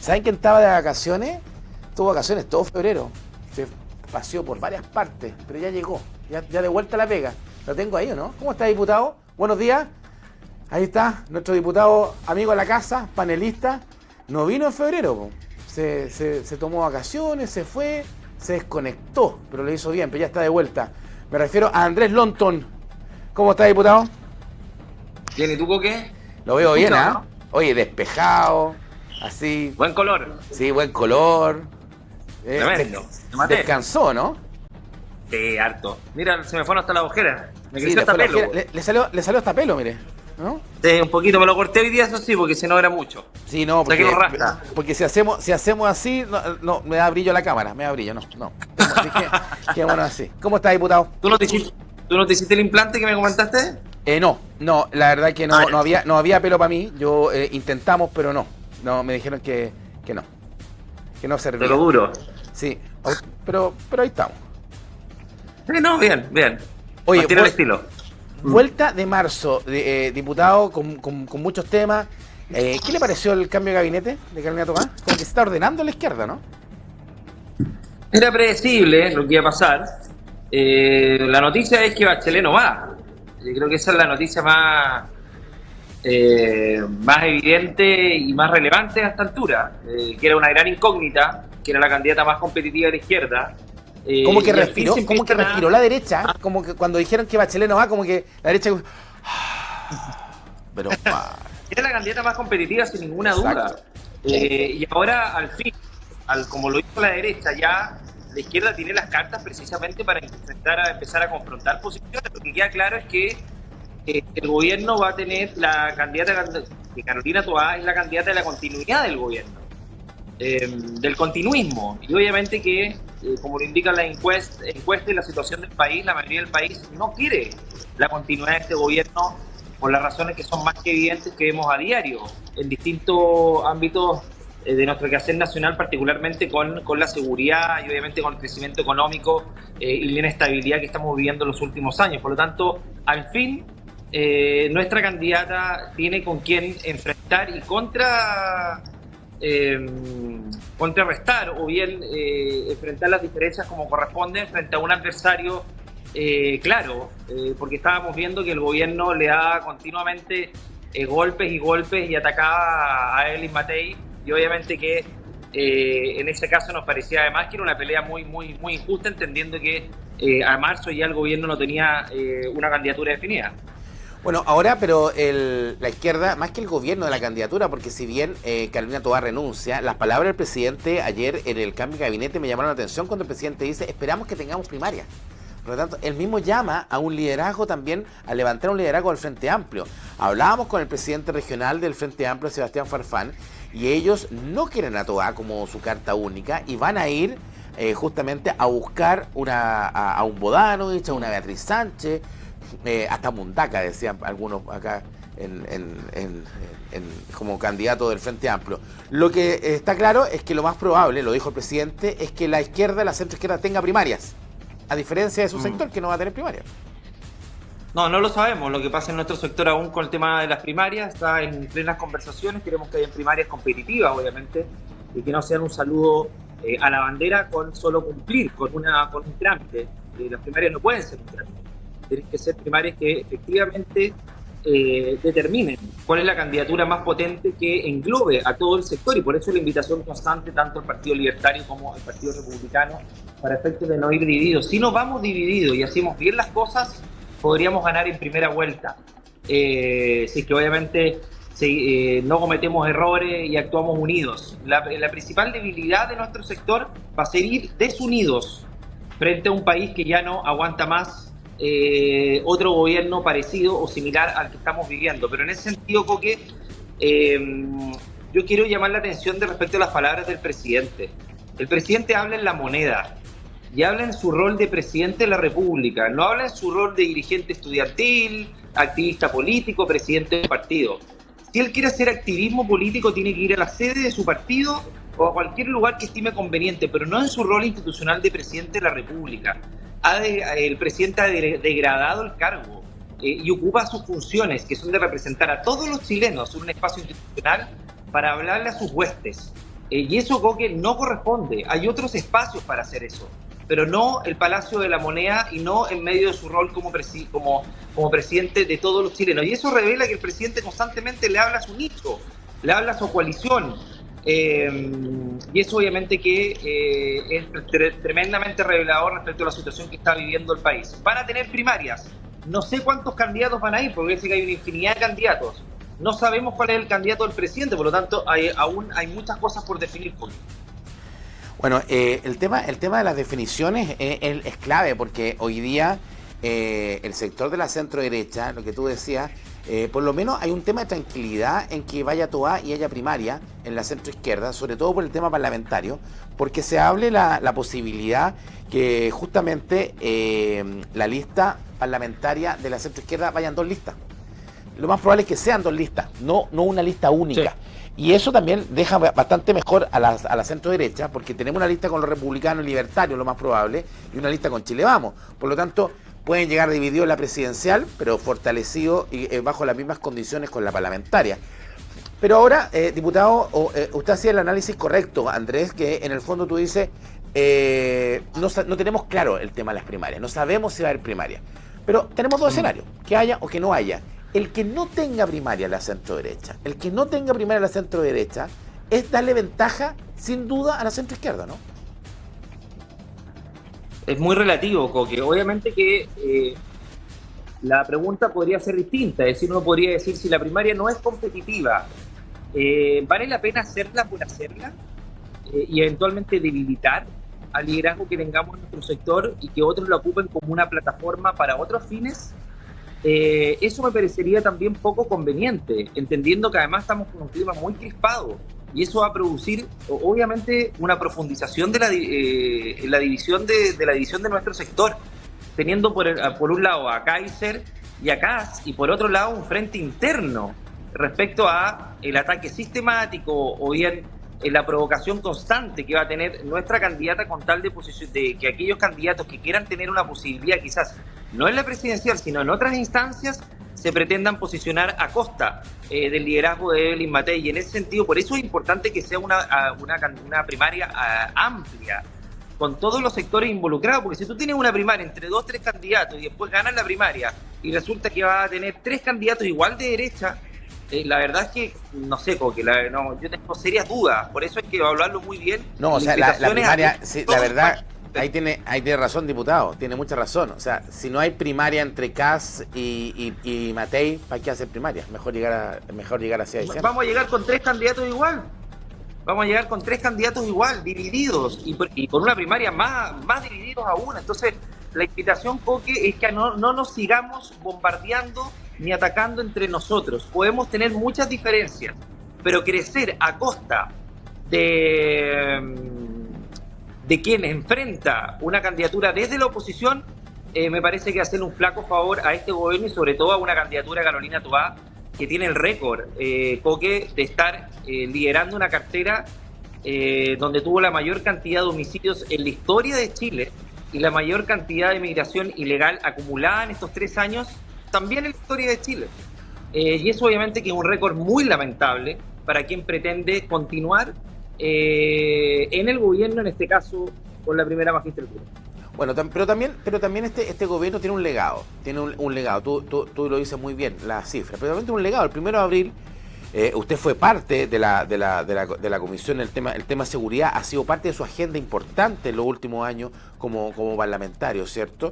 ¿Saben quién estaba de vacaciones? Tuvo vacaciones todo febrero. Se paseó por varias partes, pero ya llegó. Ya de vuelta a la pega. Lo tengo ahí, ¿o no? ¿Cómo está, diputado? Buenos días. Ahí está, nuestro diputado amigo de la casa, panelista. No vino en febrero, po. Se tomó vacaciones, se fue, se desconectó, pero lo hizo bien, pero ya está de vuelta. Me refiero a Andrés Lonton. ¿Cómo está, diputado? Bien, ¿y tú, Coque? Lo veo bien, ¿ah? ¿No? Oye, despejado, así. Buen color. Sí, buen color. Tremendo. Descansó, ¿no? Sí, harto. Mira, se me fueron hasta las ojeras. Me Sí, creció hasta pelo. Le salió hasta pelo, mire. ¿No? Sí, un poquito. Me lo corté hoy día, eso sí, porque si no era mucho. Sí, no, porque, o sea, que no rasca. Porque si hacemos así, no, me da brillo la cámara, me da brillo, no. Así que bueno así. ¿Cómo está, diputado? ¿Tú no te hiciste el implante que me comentaste? No, la verdad que no había pelo para mí. Yo intentamos, pero no, me dijeron que no servía. Pero duro. Sí, pero ahí estamos. Sí, no, bien. Oye, mantiene el estilo. Vuelta de marzo, diputado, con muchos temas. ¿Qué le pareció el cambio de gabinete de Carolina Toá? Como que se está ordenando a la izquierda, ¿no? Era predecible lo que iba a pasar. La noticia es que Bachelet no va. Yo creo que esa es la noticia más evidente y más relevante a esta altura, que era una gran incógnita, que era la candidata más competitiva de la izquierda. Como que respiró la derecha, como que cuando dijeron que Bachelet no va, como que la derecha... Pero era la candidata más competitiva sin ninguna duda. Y ahora, al fin, como lo hizo la derecha, ya la izquierda tiene las cartas precisamente para empezar a confrontar posiciones. Lo que queda claro es que el gobierno va a tener la candidata que Carolina Toá es la candidata de la continuidad del gobierno, del continuismo. Y obviamente que, como lo indican las encuestas y la situación del país, la mayoría del país no quiere la continuidad de este gobierno por las razones que son más que evidentes que vemos a diario en distintos ámbitos de nuestro quehacer nacional, particularmente con la seguridad y obviamente con el crecimiento económico y la inestabilidad que estamos viviendo en los últimos años. Por lo tanto, al fin, nuestra candidata tiene con quién enfrentar y contrarrestar o bien enfrentar las diferencias como corresponde frente a un adversario claro, porque estábamos viendo que el gobierno le da continuamente golpes y atacaba a Evelyn Matei, y obviamente que en ese caso nos parecía además que era una pelea muy injusta, entendiendo que a marzo ya el gobierno no tenía una candidatura definida. Bueno, ahora, pero la izquierda, más que el gobierno de la candidatura, porque si bien Carolina Toá renuncia, las palabras del presidente ayer en el cambio de gabinete me llamaron la atención cuando el presidente dice, esperamos que tengamos primarias. Por lo tanto, él mismo llama a un liderazgo también, a levantar un liderazgo del Frente Amplio. Hablábamos con el presidente regional del Frente Amplio, Sebastián Farfán, y ellos no quieren a Toá como su carta única y van a ir justamente a buscar a un Bodanovich, a una Beatriz Sánchez, hasta Mundaca, decían algunos acá como candidato del Frente Amplio. Lo que está claro es que lo más probable, lo dijo el presidente, es que la izquierda, la centroizquierda tenga primarias, a diferencia de su sector que no va a tener primarias. No lo sabemos. Lo que pasa en nuestro sector aún con el tema de las primarias está en plenas conversaciones. Queremos que haya primarias competitivas, obviamente, y que no sean un saludo a la bandera con solo cumplir con un trámite. Las primarias no pueden ser un trámite. Tienen que ser primarias que efectivamente determinen cuál es la candidatura más potente que englobe a todo el sector, y por eso la invitación constante tanto al Partido Libertario como al Partido Republicano para efectos de no ir divididos. Si nos vamos divididos y hacemos bien las cosas, podríamos ganar en primera vuelta. Si es que obviamente no cometemos errores y actuamos unidos. La principal debilidad de nuestro sector va a ser ir desunidos frente a un país que ya no aguanta más otro gobierno parecido o similar al que estamos viviendo. Pero en ese sentido, Coque, yo quiero llamar la atención de respecto a las palabras del presidente. El presidente habla en la moneda y habla en su rol de presidente de la República, no habla en su rol de dirigente estudiantil, activista político, presidente de partido. Si él quiere hacer activismo político, tiene que ir a la sede de su partido o a cualquier lugar que estime conveniente, pero no en su rol institucional de presidente de la República. El presidente ha degradado el cargo y ocupa sus funciones, que son de representar a todos los chilenos en un espacio institucional para hablarle a sus huestes. Y eso, Coque, no corresponde. Hay otros espacios para hacer eso, pero no el Palacio de la Moneda y no en medio de su rol como presidente de todos los chilenos. Y eso revela que el presidente constantemente le habla a su nicho, le habla a su coalición. Y eso obviamente que es tremendamente revelador respecto a la situación que está viviendo el país. Van a tener primarias. No sé cuántos candidatos van a ir, porque dice que hay una infinidad de candidatos. No sabemos cuál es el candidato del presidente, por lo tanto aún hay muchas cosas por definir. Bueno, el tema de las definiciones es clave, porque hoy día el sector de la centro derecha, lo que tú decías, por lo menos hay un tema de tranquilidad en que vaya Toá y haya primaria en la centro izquierda, sobre todo por el tema parlamentario, porque se hable la posibilidad que justamente la lista parlamentaria de la centro izquierda vayan dos listas. Lo más probable es que sean dos listas, no una lista única. Sí. Y eso también deja bastante mejor a la centro derecha, porque tenemos una lista con los republicanos y libertarios, lo más probable, y una lista con Chile Vamos. Por lo tanto, pueden llegar divididos en la presidencial, pero fortalecidos y bajo las mismas condiciones con la parlamentaria. Pero ahora, diputado, usted hacía el análisis correcto, Andrés, que en el fondo tú dices, no tenemos claro el tema de las primarias, no sabemos si va a haber primaria. Pero tenemos dos escenarios, que haya o que no haya. El que no tenga primaria a la centro derecha, es darle ventaja, sin duda, a la centro izquierda, ¿no? Es muy relativo, Coque. Obviamente que la pregunta podría ser distinta, es decir, uno podría decir si la primaria no es competitiva, ¿vale la pena hacerla por hacerla? Y eventualmente debilitar al liderazgo que tengamos en nuestro sector y que otros lo ocupen como una plataforma para otros fines. Eso me parecería también poco conveniente, entendiendo que además estamos con un clima muy crispado y eso va a producir obviamente una profundización de la división de nuestro sector, teniendo por un lado a Kaiser y a Kass y por otro lado un frente interno respecto a el ataque sistemático o bien la provocación constante que va a tener nuestra candidata con tal de que aquellos candidatos que quieran tener una posibilidad quizás no en la presidencial sino en otras instancias se pretendan posicionar a costa del liderazgo de Evelyn Matei. Y en ese sentido, por eso es importante que sea una primaria amplia con todos los sectores involucrados, porque si tú tienes una primaria entre 2 o 3 candidatos y después ganas la primaria y resulta que va a tener 3 candidatos igual de derecha, la verdad es que no sé, porque yo tengo serias dudas, por eso hay que evaluarlo muy bien. No, o sea, la primaria, sí, la verdad, ahí tiene razón, diputado, tiene mucha razón. O sea, si no hay primaria entre Kass y Matei, ¿para qué hacer primaria? Mejor llegar hacia diciembre. Vamos a llegar con 3 candidatos igual. Divididos, y con una primaria más divididos aún. Entonces, la invitación, Coque, es que no nos sigamos bombardeando ni atacando entre nosotros. Podemos tener muchas diferencias, pero crecer a costa de quien enfrenta una candidatura desde la oposición, me parece que hacerle un flaco favor a este gobierno y sobre todo a una candidatura de Carolina Toá, que tiene el récord, Coque, de estar liderando una cartera donde tuvo la mayor cantidad de homicidios en la historia de Chile y la mayor cantidad de migración ilegal acumulada en estos 3 años, también en la historia de Chile. Y eso obviamente que es un récord muy lamentable para quien pretende continuar en el gobierno, en este caso con la primera magistratura. Bueno, pero también este gobierno tiene un legado, tú lo dices muy bien, las cifras, pero también tiene un legado. El 1 de abril, usted fue parte de la comisión, el tema seguridad ha sido parte de su agenda importante en los últimos años como parlamentario, ¿cierto?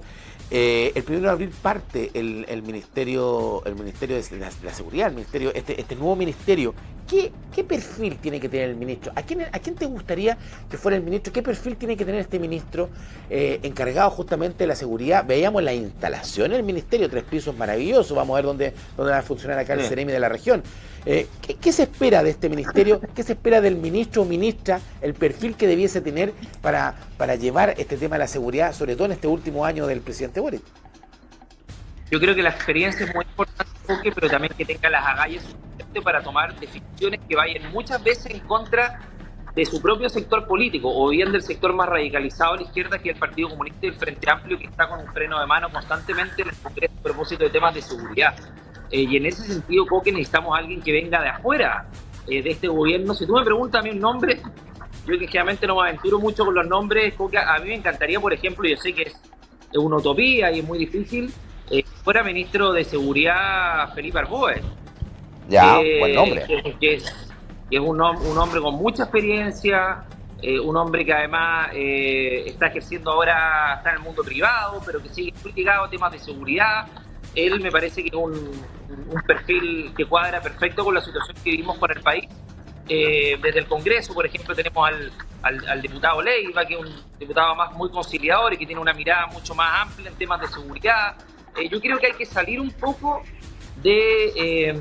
El 1 de abril parte el ministerio de la seguridad, el ministerio, este nuevo ministerio. ¿Qué perfil tiene que tener el ministro? ¿A quién te gustaría que fuera el ministro? ¿Qué perfil tiene que tener este ministro encargado justamente de la seguridad? Veíamos la instalación del ministerio, 3 pisos maravillosos, vamos a ver dónde va a funcionar acá el CEREMI de la región. ¿Qué se espera de este ministerio? ¿Qué se espera del ministro o ministra? El perfil que debiese tener para llevar este tema de la seguridad, sobre todo en este último año del presidente Boric. Yo creo que la experiencia es muy importante, pero también que tenga las agallas suficientes para tomar decisiones que vayan muchas veces en contra de su propio sector político, o bien del sector más radicalizado a la izquierda, que es el Partido Comunista y el Frente Amplio, que está con un freno de mano constantemente en el Congreso a propósito de temas de seguridad. Y en ese sentido, Coque, necesitamos a alguien que venga de afuera de este gobierno. Si tú me preguntas a mí un nombre, yo que generalmente no me aventuro mucho con los nombres, porque a mí me encantaría, por ejemplo, yo sé que es una utopía y es muy difícil, fuera ministro de Seguridad Felipe Arboe. Ya, buen nombre. Que es un hombre con mucha experiencia, un hombre que además está ejerciendo ahora, está en el mundo privado, pero que sigue muy ligado a temas de seguridad. Él me parece que es un perfil que cuadra perfecto con la situación que vivimos con el país. Desde el Congreso, por ejemplo, tenemos al diputado Leiva, que es un diputado más muy conciliador y que tiene una mirada mucho más amplia en temas de seguridad. Yo creo que hay que salir un poco de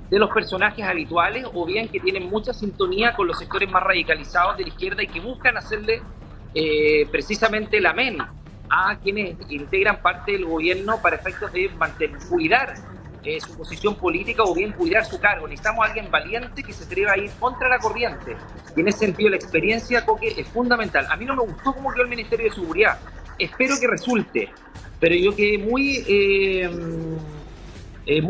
los personajes habituales, o bien que tienen mucha sintonía con los sectores más radicalizados de la izquierda y que buscan hacerle precisamente la amén a quienes integran parte del gobierno para efectos de cuidar su posición política o bien cuidar su cargo. Necesitamos a alguien valiente que se atreva a ir contra la corriente. Y en ese sentido la experiencia, Coque, es fundamental. A mí no me gustó cómo quedó el Ministerio de Seguridad. Espero que resulte, pero yo quedé muy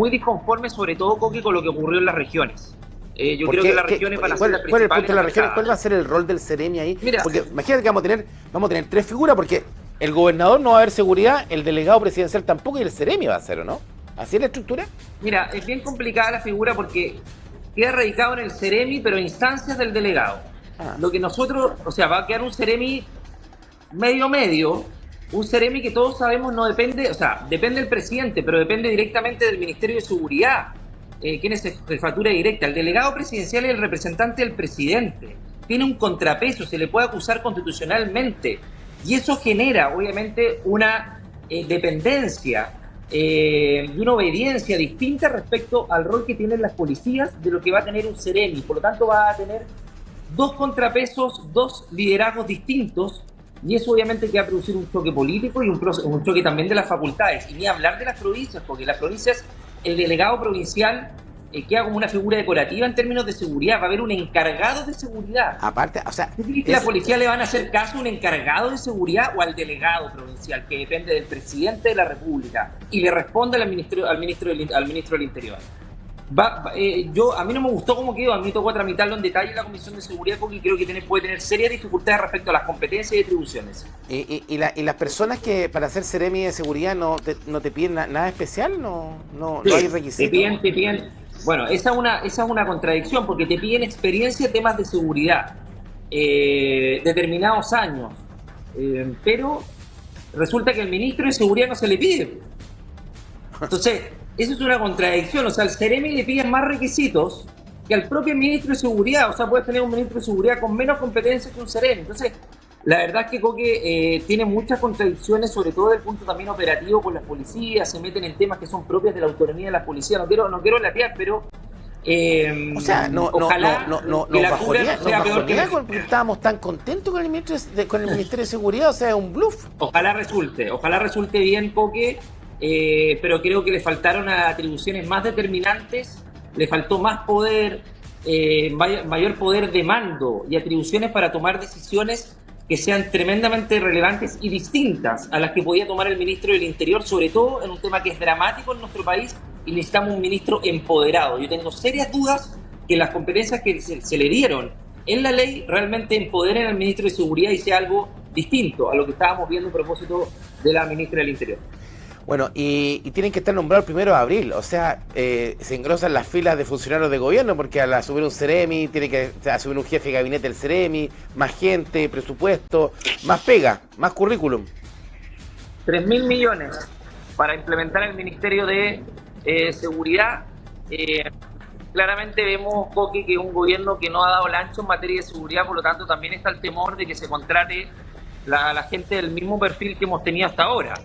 disconforme, sobre todo, Coque, con lo que ocurrió en las regiones. Yo creo que las regiones van a ser las principales. ¿Cuál es el punto de las regiones? ¿Cuál va a ser el rol del Ceremi ahí? Mira, porque imagínate que vamos a tener tres figuras, porque el gobernador no va a haber seguridad, el delegado presidencial tampoco, y el Ceremi va a ser, ¿o no? ¿Así es la estructura? Mira, es bien complicada la figura porque queda radicado en el Ceremi, pero a instancias del delegado. Lo que nosotros, o sea, va a quedar un Ceremi medio, un Ceremi que todos sabemos no depende, o sea, depende del presidente, pero depende directamente del Ministerio de Seguridad, quien es jefatura directa. El delegado presidencial es el representante del presidente, tiene un contrapeso, se le puede acusar constitucionalmente, y eso genera, obviamente, una dependencia y una obediencia distinta respecto al rol que tienen las policías de lo que va a tener un Ceremi. Por lo tanto, va a tener dos contrapesos, dos liderazgos distintos, y eso obviamente que va a producir un choque político y un choque también de las facultades. Y ni hablar de las provincias, porque las provincias, el delegado provincial queda como una figura decorativa en términos de seguridad. Va a haber un encargado de seguridad. Aparte, o sea, ¿tú crees que la policía le van a hacer caso a un encargado de seguridad o al delegado provincial, que depende del presidente de la República y le responde al ministro del Interior? A mí no me gustó cómo quedó. A mí me tocó tramitarlo en detalle en la Comisión de Seguridad, porque creo que puede tener serias dificultades respecto a las competencias y atribuciones. ¿Y las personas que para hacer Ceremi de seguridad no te piden nada especial? Sí, no hay requisitos. Te piden. Bueno, esa es una contradicción, porque te piden experiencia en temas de seguridad, determinados años, pero resulta que al ministro de Seguridad no se le pide. Entonces, eso es una contradicción. O sea, al Ceremi le piden más requisitos que al propio ministro de Seguridad. O sea, puedes tener un ministro de Seguridad con menos competencias que un Ceremi. Entonces, la verdad es que Coque tiene muchas contradicciones, sobre todo desde el punto también operativo con las policías. Se meten en temas que son propios de la autonomía de las policías. No quiero latear, pero o sea, ojalá que la cura no sea peor que porque estábamos tan contentos con el Ministerio de Seguridad. O sea, es un bluff. Ojalá resulte bien, Coque. Pero creo que le faltaron atribuciones más determinantes, le faltó más poder, mayor poder de mando y atribuciones para tomar decisiones que sean tremendamente relevantes y distintas a las que podía tomar el ministro del Interior, sobre todo en un tema que es dramático en nuestro país y necesitamos un ministro empoderado. Yo tengo serias dudas que las competencias que se le dieron en la ley realmente empoderen al ministro de Seguridad y sea algo distinto a lo que estábamos viendo a propósito de la ministra del Interior. Bueno, y tienen que estar nombrados el 1 de abril, o sea, se engrosan las filas de funcionarios de gobierno, porque al asumir un Ceremi, tiene que asumir un jefe de gabinete del Ceremi, más gente, presupuesto, más pega, más currículum. 3.000 millones para implementar el Ministerio de Seguridad. Claramente vemos, Coque, que es un gobierno que no ha dado el ancho en materia de seguridad, por lo tanto también está el temor de que se contrate la gente del mismo perfil que hemos tenido hasta ahora,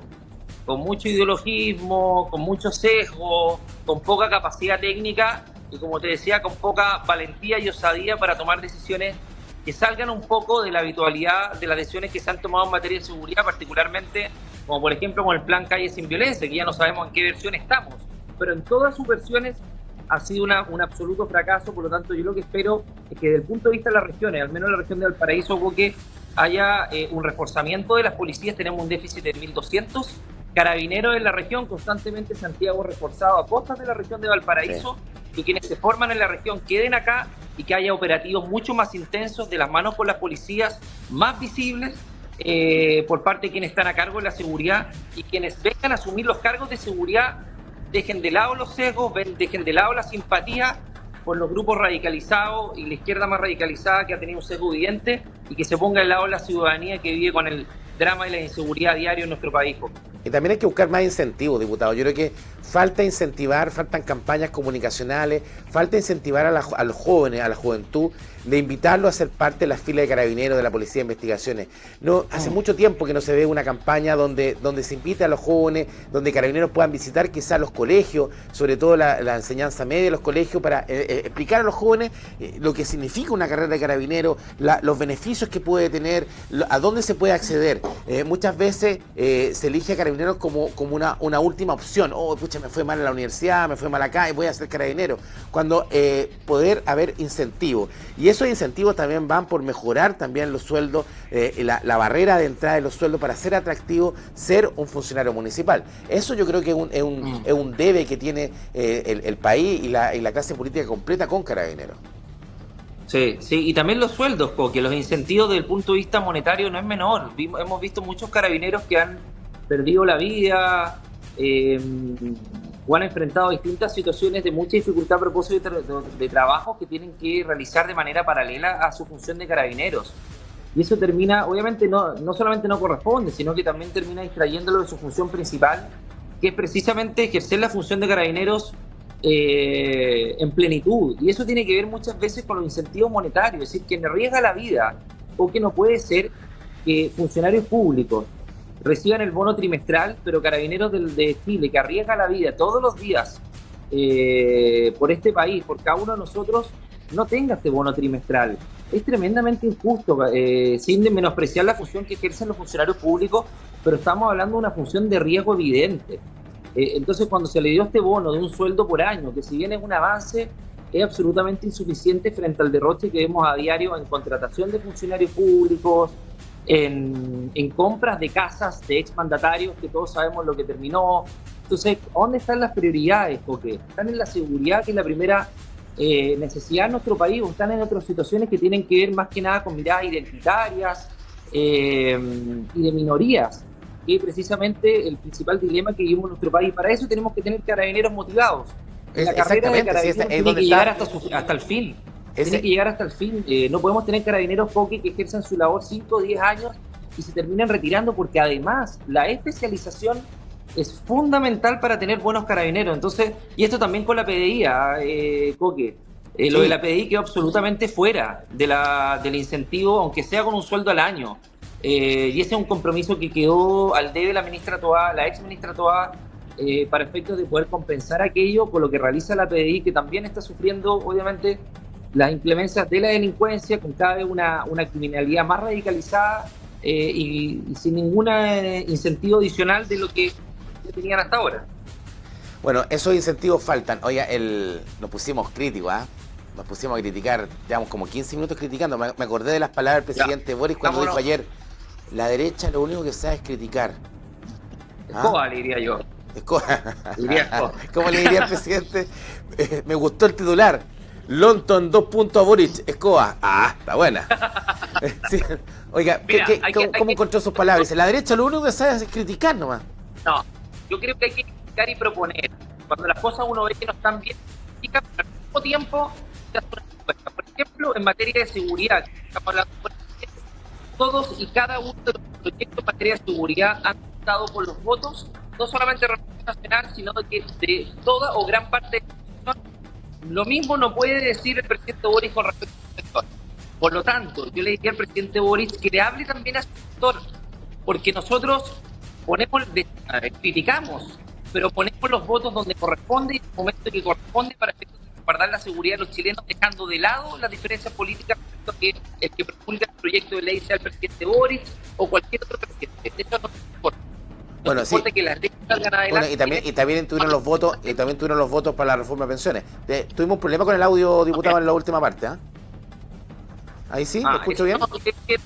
con mucho ideologismo, con mucho sesgo, con poca capacidad técnica y, como te decía, con poca valentía y osadía para tomar decisiones que salgan un poco de la habitualidad de las decisiones que se han tomado en materia de seguridad, particularmente, como por ejemplo con el Plan Calle Sin Violencia, que ya no sabemos en qué versión estamos, pero en todas sus versiones ha sido un absoluto fracaso. Por lo tanto, yo lo que espero es que desde el punto de vista de las regiones, al menos la región de Valparaíso, que haya un reforzamiento de las policías. Tenemos un déficit de 1.200 carabineros en la región, constantemente Santiago reforzado a costas de la región de Valparaíso, que quienes se forman en la región queden acá y que haya operativos mucho más intensos de las manos con las policías, más visibles por parte de quienes están a cargo de la seguridad, y quienes vengan a asumir los cargos de seguridad dejen de lado los sesgos, dejen de lado la simpatía por los grupos radicalizados y la izquierda más radicalizada que ha tenido un sesgo evidente, y que se ponga al lado de la ciudadanía que vive con el drama y la inseguridad diario en nuestro país. Y también hay que buscar más incentivos, diputado. Yo creo que falta incentivar, faltan campañas comunicacionales, falta incentivar a los jóvenes, a la juventud, de invitarlos a ser parte de las filas de carabineros, de la policía de investigaciones. No, hace mucho tiempo que no se ve una campaña donde se invite a los jóvenes, donde carabineros puedan visitar quizás los colegios, sobre todo la enseñanza media de los colegios, para explicar a los jóvenes lo que significa una carrera de carabinero, los beneficios que puede tener, a dónde se puede acceder. Muchas veces se elige a carabineros como una última opción. Oh, pucha, me fue mal en la universidad, me fue mal acá y voy a ser carabinero. Cuando poder haber incentivos. Y esos incentivos también van por mejorar también los sueldos, la barrera de entrada de los sueldos para ser atractivo ser un funcionario municipal. Eso yo creo que es un debe que tiene el país y la clase política completa con carabineros. Sí, y también los sueldos, porque los incentivos desde el punto de vista monetario no es menor. Hemos visto muchos carabineros que han perdido la vida o han enfrentado distintas situaciones de mucha dificultad a propósito de trabajos que tienen que realizar de manera paralela a su función de carabineros. Y eso termina, obviamente no solamente no corresponde, sino que también termina distrayéndolo de su función principal, que es precisamente ejercer la función de carabineros en plenitud. Y eso tiene que ver muchas veces con los incentivos monetarios, es decir, quien arriesga la vida, o que no puede ser que funcionarios públicos reciban el bono trimestral, pero carabineros de Chile, que arriesga la vida todos los días por este país, por cada uno de nosotros, no tenga este bono trimestral. Es tremendamente injusto, sin menospreciar la función que ejercen los funcionarios públicos, pero estamos hablando de una función de riesgo evidente. Entonces, cuando se le dio este bono de un sueldo por año, que si bien es un avance, es absolutamente insuficiente frente al derroche que vemos a diario en contratación de funcionarios públicos, en compras de casas de exmandatarios, que todos sabemos lo que terminó. Entonces, ¿dónde están las prioridades? Porque están en la seguridad, que es la primera necesidad en nuestro país, o están en otras situaciones que tienen que ver más que nada con miradas identitarias y de minorías, que es precisamente el principal dilema que vivimos en nuestro país. Para eso tenemos que tener carabineros motivados. La carrera de carabineros tiene que llegar hasta el fin. Tiene que llegar hasta el fin. No podemos tener carabineros que ejerzan su labor 5 o 10 años y se terminan retirando, porque además la especialización es fundamental para tener buenos carabineros. Entonces, y esto también con la PDI, Coque. Lo de la PDI quedó absolutamente fuera del incentivo, aunque sea con un sueldo al año. Y ese es un compromiso que quedó al debe la ministra Toá, la ex ministra Toá, para efectos de poder compensar aquello con lo que realiza la PDI, que también está sufriendo, obviamente, las inclemencias de la delincuencia, con cada vez una criminalidad más radicalizada y sin ningún incentivo adicional de lo que tenían hasta ahora. Bueno, esos incentivos faltan. Oiga, nos pusimos críticos, nos pusimos a criticar, llevamos como 15 minutos criticando. Me acordé de las palabras del presidente Boric cuando dijo ayer: la derecha lo único que sabe es criticar. Escoba, le diría yo. Escoba. ¿Cómo le diría el presidente? Me gustó el titular. Lonton 2 puntos a Boric. Escoba. Está buena. Sí. Oiga, mira, ¿cómo encontró sus palabras? Dice: la derecha lo único que sabe es criticar nomás. No, yo creo que hay que criticar y proponer. Cuando las cosas uno ve que no están bien, critica, pero al mismo tiempo se hace una respuesta. Por ejemplo, en materia de seguridad, estamos hablando, todos y cada uno de los proyectos en materia de seguridad han estado por los votos, no solamente de la Revolución Nacional, sino de toda o gran parte de la nación. Lo mismo no puede decir el presidente Boric con respecto a su sector. Por lo tanto, yo le diría al presidente Boric que le hable también a su sector, porque nosotros criticamos, pero ponemos los votos donde corresponde y en el momento que corresponde para guardar la seguridad de los chilenos, dejando de lado las diferencias políticas, que el que promulga el proyecto de ley sea el presidente Boric o cualquier otro presidente. Eso no importa. Bueno, sí. Que las leyes salgan adelante. Bueno, y también tuvieron los votos para la reforma de pensiones. Tuvimos un problema con el audio, diputado, en la última parte, Ahí sí, ¿me escucho bien? En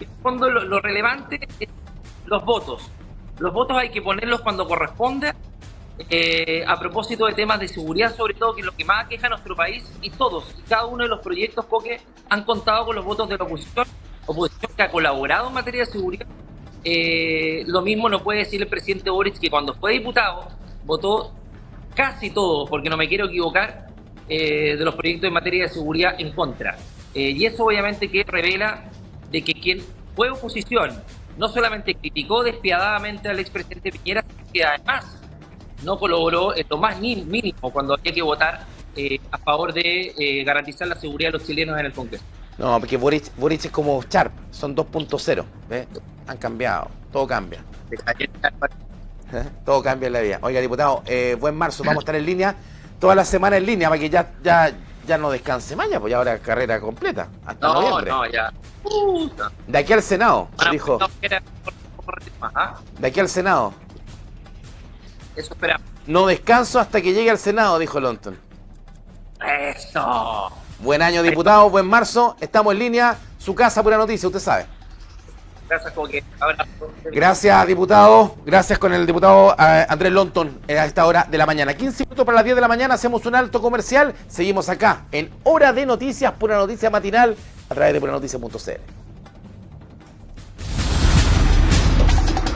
el fondo lo relevante es los votos. Los votos hay que ponerlos cuando corresponde, a propósito de temas de seguridad, sobre todo, que es lo que más aqueja a nuestro país, y todos y cada uno de los proyectos Coque han contado con los votos de la oposición que ha colaborado en materia de seguridad. Lo mismo no puede decir el presidente Boric, que cuando fue diputado votó casi todo, porque no me quiero equivocar, de los proyectos en materia de seguridad en contra. Y eso obviamente que revela de que quien fue oposición no solamente criticó despiadadamente al expresidente Piñera, sino que además no colaboró en lo más mínimo cuando había que votar a favor de garantizar la seguridad de los chilenos en el Congreso. No, porque Boric es como Sharp, son 2.0, ¿ves? Han cambiado, todo cambia. Todo cambia en la vida. Oiga, diputado, buen marzo, vamos a estar en línea toda la semana en línea para que ya no descanse mañana, pues ya ahora carrera completa, hasta noviembre. No, ya. De aquí al Senado, dijo. De aquí al Senado. Eso esperamos. No descanso hasta que llegue al Senado, dijo Lonton. ¡Eso! Buen año, diputado, buen marzo, estamos en línea, su casa, pura noticia, usted sabe. Gracias, Coque. Gracias, diputado. Gracias con el diputado Andrés Lonton a esta hora de la mañana. 15 minutos para las 10 de la mañana, hacemos un alto comercial. Seguimos acá en Hora de Noticias, Pura Noticia Matinal, a través de puranoticia.cl.